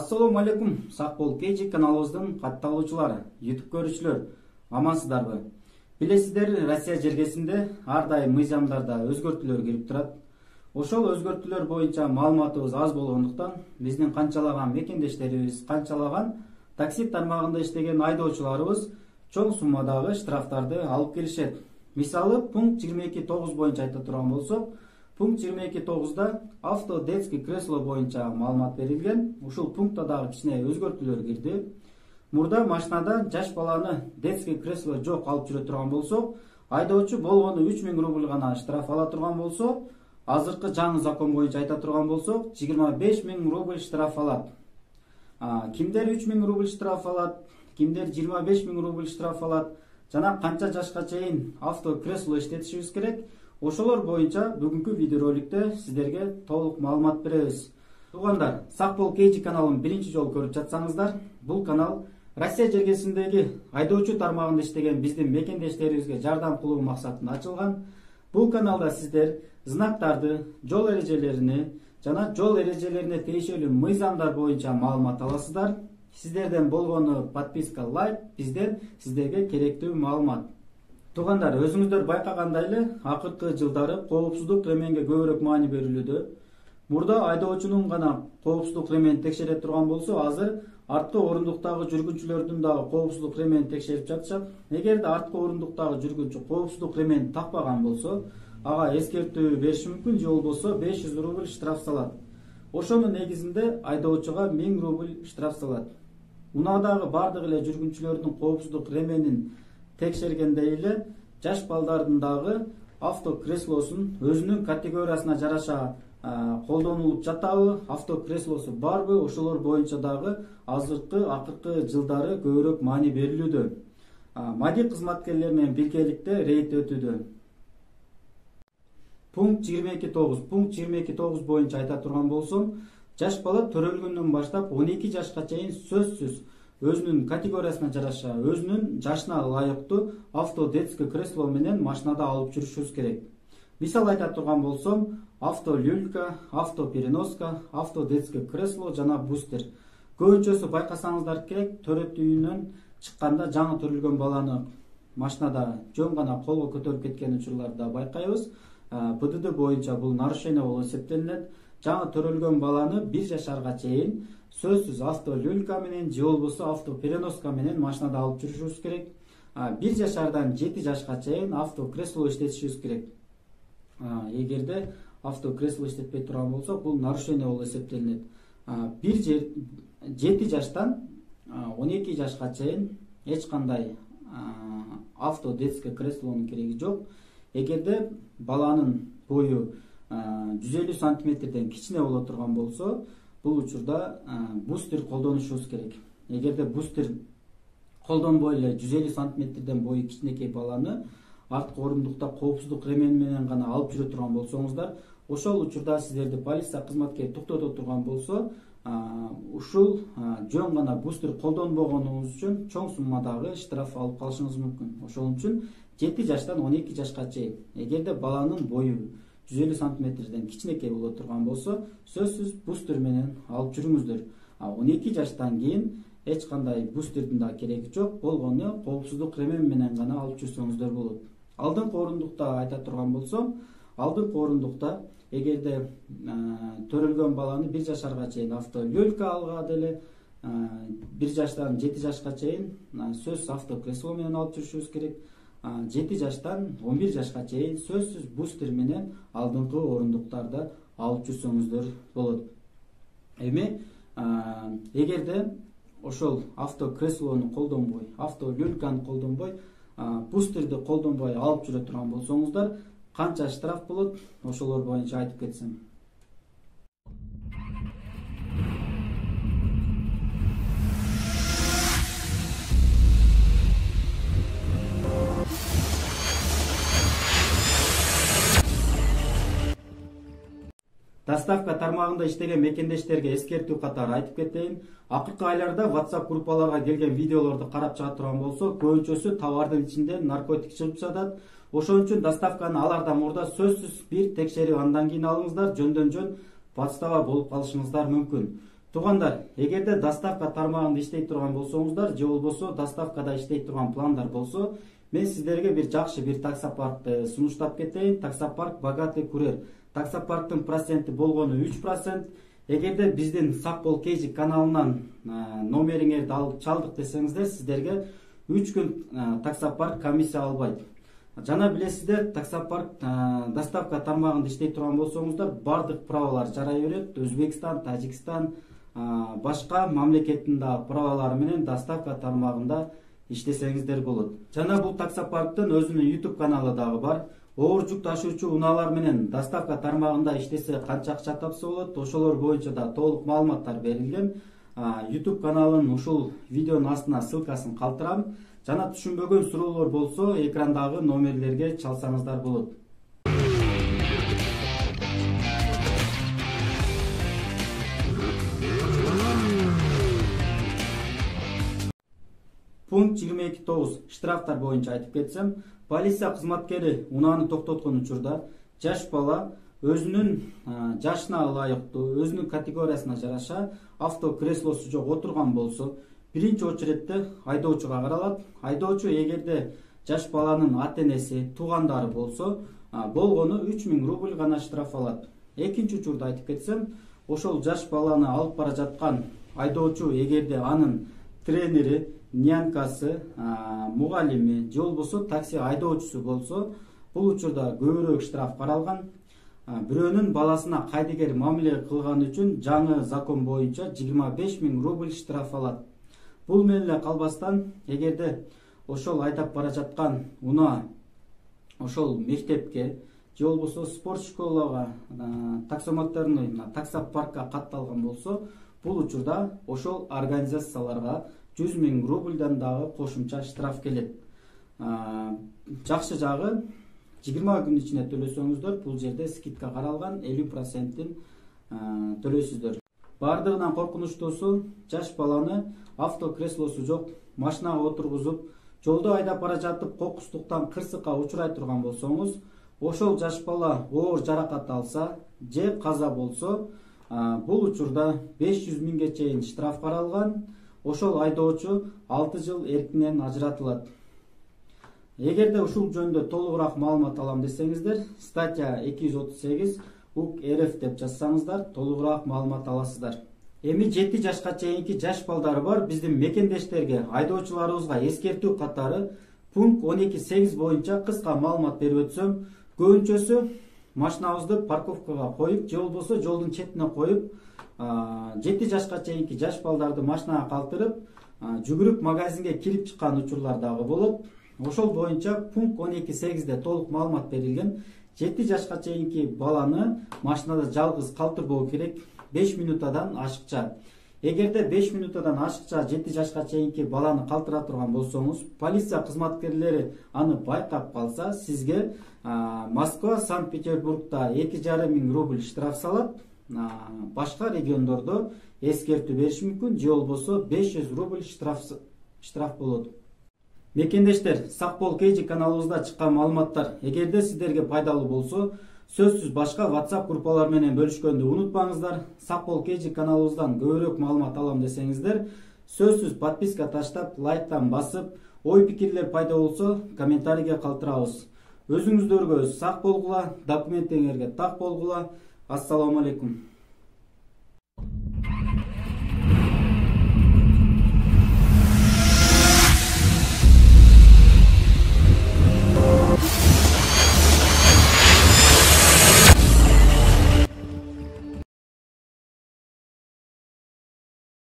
Assalamu алейкум, сак бол KG каналыбыздын катталуучулары, YouTube көрүүчүлөр, амансыздарбы? Билесиздер, Россия жергесинде ар дайым мыйзамдарда өзгөртүүлөр кирип турат. Ошол өзгөртүүлөр боюнча маалыматыбыз аз болгондуктан биздин канчалаган мекендештерибиз, канчалаган такси тармагында иштеген айдоочуларыбыз чоң суммадагы штрафтарды алып келишет. Мисалы, пункт 22.9 боюнча айта турган болсок, пункт 22.9-да авто детский кресло боюнча маалымат берилген. Ушул пунктта дагы кичине өзгөртүүлөр кирди. Мурда машинада жаш баланы детский кресло жок алып жүрө турган болсок, айдоочу болгону 3000 рубль гана штраф ала турган болсо, азыркы жаңы закон боюнча айта турган болсок, 25000 рубль штраф алат. Кимдер 3000 рубль штраф алат, кимдер 25000 рубль штраф алат, жана канча жашка чейин авто кресло иштетишибиз керек. Ошолор боюнча бүгүнкү видеороликте сиздерге толук маалымат беребиз. Туугандар, сак бол KG каналын биринчи жолу көрүп жатсаңыздар, бул канал Россия жергесиндеги айдоочу тармагында иштеген биздин мекендештерибизге жардам кылуу максатында ачылган. Бул каналда сиздер знактарды, жол эрежелерини жана жол эрежелерине тиешелүү мыйзамдар боюнча маалымат аласыздар. Сиздерден болгону подписка, лайк, бизден сиздерге керектүү маалымат. Туугандар, өзүңүздөр байкагандай эле, акыркы жылдары коопсуздук ременге көбүрөөк маани берилүүдө. Мурда айдоочунун гана коопсуздук ременин текшере турган болсо, азыр арткы орундуктагы жүргүнчүлөрдүн дагы коопсуздук ременин текшерип жатышат. Эгерде арткы орундуктагы жүргүнчү коопсуздук ременин такпаган болсо, ага эскертүү бериши мүмкүн, же болбосо 500 рубль штраф салат. Ошонун негизинде айдоочуга 1000 рубль штраф салат. Унаадагы бардык эле жүргүнчүлөрдүн коопсуздук ременин текшергендей эле жаш балдардын дагы авто креслосун өзүнүн категориясына жараша колдонулуп жатабы, авто креслосу барбы, ошолор боюнча дагы акыркы жылдары көбүрөөк маани берилүүдө. Мади кызматкерлер менен биргеликте рейд өтүүдө. Пункт 22.9 боюнча айта турган болсом, жаш бала төрөлгөндөн баштап 12 жашка чейин сөзсүз өзүнүн категориясына жараша, өзүнүн жашына ылайыктуу авто детский кресло менен машинада алып жүрүшүбүз керек. Мисал айта турган болсом, авто люлька, авто переноска, авто детский кресло жана бустер. Көбүнчөсү байкасаңыздар керек, төрөт үйүнөн чыкканда жаңы төрөлгөн баланы машинада жөн гана колго көтөрүп кеткен учурларда байкайбыз. ПДД боюнча бул нарушение болуп эсептелинет. Жаңы төрөлгөн баланы 1 жашарга чейин сөзсүз авто люлька менен же болбосо авто переноска менен машинада алып жүрүшүбүз керек. 1 жашардан 7 жашка чейин авто кресло иштетишибиз керек. Эгерде авто кресло иштетпей турган болсо, бул нарушение болуп эсептелинет. 7 жаштан 12 жашка чейин эч кандай авто детский креслонун кереги жок. Эгерде баланын бою 150 сантиметрден кичине боло турган болсо, бул учурда бустер колдонушубуз керек. Эгерде бустер колдонбой эле 150 сантиметрден бою кичинекей баланы арткы орундукта коопсуздук ремен менен гана алып жүрө турган болсоңуздар, ошол учурда сиздерди полиция кызматкери токтото турган болсо, ушул жөн гана бустер колдонбогонуңуз үчүн чоң суммадагы штраф алып калышыңыз мүмкүн. Ошол үчүн 7 жаштан 12 жашка чейин, эгерде баланын бою 150 сантиметрден кичинекей боло турган болсо, сөзсүз бустер менен алып жүрүңүздөр. 12 жаштан кийин эч кандай бустердин да кереги жок, болгону коопсуздук ремен менен гана алып жүрсөңүздөр болот. Алдыңкы орундукта айта турган болсом, алдыңкы орундукта эгерде төрөлгөн баланы 1 жашарга чейин авто люлька алган эле, 1 жаштан 7 жашка чейин сөзсүз авто кресло менен алып жүрүшүбүз керек. 7 жаштан 11 жашка чейин сөзсүз бустер менен алдыңкы орундуктарда алып жүрсөңүздөр болот. Эми эгерде ошол авто креслону колдонбой, авто люльканы колдонбой, бустерди колдонбой алып жүрө турган болсоңуздар, канча штраф болот, ошолор боюнча айтып кетсем. Доставка тармагында иштеген мекендештерге эскертүү катары айтып кетейин. Акыркы айларда WhatsApp группаларга келген видеолорду карап чыга турган болсо, көбүнчөсү товардын ичинде наркотик чыгып жатат. Ошон үчүн доставканы алардан мурда сөзсүз бир текшерип, андан кийин алыңыздар, жөндөн жөн подстава болуп калышыңыздар мүмкүн. Туугандар, эгерде доставка тармагында иштей турган болсоңуздар же болбосо доставкада иштей турган пландар болсо, мен сиздерге бир жакшы бир таксопаркты сунуштап кетейин. Таксопарк Богатый Курьер. Таксопарктын проценти болгону 3%. Эгерде биздин Сак бол KG каналынан номериңерди алып чалдык десеңиздер, сиздерге 3 күн таксопарк комиссия албайт. Жана билесиздер, таксопарк доставка тармагында иштей турган болсоңуздар, бардык правалар жарай берет. Өзбекстан, Тажикстан, башка мамлекеттин да правалары менен доставка тармагында иштесеңиздер болот. Жана бул таксопарктын өзүнүн YouTube каналы дагы бар. Оор жүк ташуучу унаалар менен доставка тармагында иштесе канча акча тапса болот, ошолор боюнча да толук маалыматтар берилген. YouTube каналынын ушул видеонун астына ссылкасын калтырам. Жана түшүнбөгөн суроолор болсо, экрандагы номерлерге чалсаңыздар болот. Пункт 22.9 штрафтар боюнча айтып кетсем, полиция кызматкери унааны токтоткон учурда жаш бала өзүнүн жашына ылайыктуу, өзүнүн категориясына жараша автокреслосу жок отурган болсо, биринчи очередте айдоочуга каралат. Айдоочу эгерде жаш баланын ата-энеси, туугандары болсо, болгону 3000 рубль гана штраф алат. Экинчи учурда айтып кетсем, ошол жаш баланы алып бара жаткан айдоочу эгерде анын тренери, нянкасы, мугалими же болбосо такси айдоочусу болсо, бул учурда көбүрөөк штраф каралган. Бирөөнүн баласына кайдыгер мамиле кылган үчүн жаңы закон боюнча 25 000 рубль штраф алат. Бул менен эле калбастан, эгерде ошол айдап бара жаткан унаа ошол мектепке же болбосо спорт школага, таксомоторный таксопаркка катталган болсо, бул учурда ошол организацияларга 100 000 рубльдан дагы кошумча штраф келет. Жакшы жагы 20 күн ичинде төлөсөңүздөр, бул жерде скидка каралган 50%-ин төлөйсүздөр. Бардыгынан коркунучтуусу, жаш баланы автокреслосу жок машинага отургузуп, жолдо айдап бара жатып кокустуктан кырсыкка учурай турган болсоңуз, ошол жаш бала оор жаракат алса же каза болсо, бул учурда 500 000ге чейин штраф каралган. Ошол айдоочу 6 жыл эркинен ажыратылат. Эгерде ушул жөнүндө толугураак маалымат алам десеңиздер, статья 238 УК РФ деп жазсаңыздар, толугураак маалымат аласыздар. Эми 7 жашка чейинки жаш балдары бар биздин мекендештерге, айдоочуларыбызга эскертүү катары пункт 12.8 боюнча кыска маалымат берип өтсөм, көбүнчөсү машинабызды парковкага коюп, же болбосо жолдун четине коюп, 7 жашка чейинки жаш балдарды машинага калтырып, жүгүрүп магазинге кирип чыккан учурлар дагы болот. Ошол боюнча пункт 12.8де толук маалымат берилген. 7 жашка чейинки баланы машинада жалгыз калтырбоо керек 5 минутадан ашыкча. Эгерде 5 минутадан ашыкча 7 жашка чейинки баланы калтыра турган болсоңуз, полиция кызматкерлери аны байкап калса, сизге Москва, Санкт-Петербургда 2,5 000 рубль штраф салат. Башка региондордо эскертүү бериш мүмкүн, же болбосо 500 рубль штраф болот. Мекендештер, Сак бол KG каналыбызда чыккан маалыматтар эгерде сиздерге пайдалуу болсо, сөзсүз башка WhatsApp группалар менен бөлүшкөндү унутпаңыздар. Сак бол KG каналыбыздан көбүрөөк маалымат алам десеңиздер, сөзсүз подписка таштап, лайктан басып, ой пикирлер пайда болсо, комментарийге калтырабыз. Өзүңүздөргө сак болгула, документиңерге так болгула. Ассаламу алейкум.